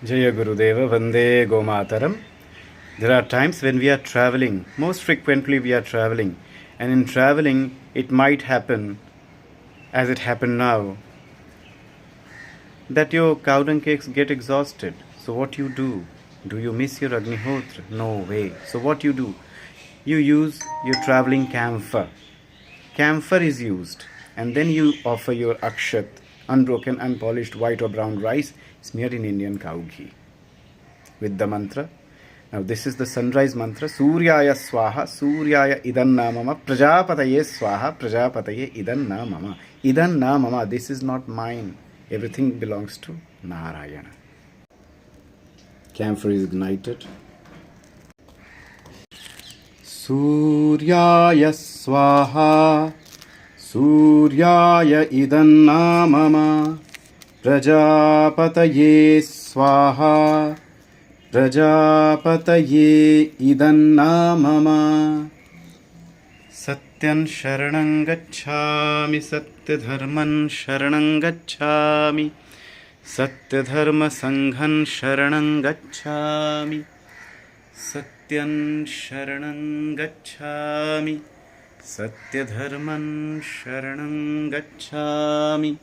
Jaya Gurudeva Vande Gomataram. There are times when we are traveling, most frequently we are traveling, and in traveling it might happen, as it happened now, that your cow dung cakes get exhausted. So what you do? Do you miss your Agnihotra? No way. So what you do? You use your traveling camphor. Camphor is used, and then you offer your akshat, unbroken, unpolished white or brown rice smeared in Indian cow ghee with the mantra. Now this is the sunrise mantra. Suryaya swaha, Suryaya idanna mama, Prajapataye swaha, Prajapataye idanna mama. Idanna mama, this is not mine. Everything belongs to Narayana. Camphor is ignited. Suryaya swaha, Suryaya idanna mama, Prajapataye swaha, Prajapataye idanna mama. Satyam sharanam gacchami, Satyadharman sharanam gacchami, Satyadharma sangham sharanam gacchami, Satyam sharanam gacchami, Satyadharman sharanam gacchami,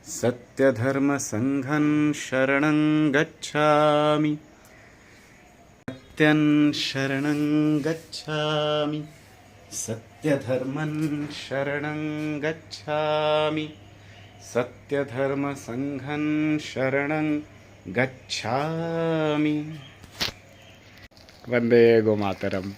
Satyadharma sangham sharanam gacchami, Satyam sharanam gacchami, Satyadharman sharanam gacchami, Satyadharma sangham sharanam gacchami. Vande Gomataram.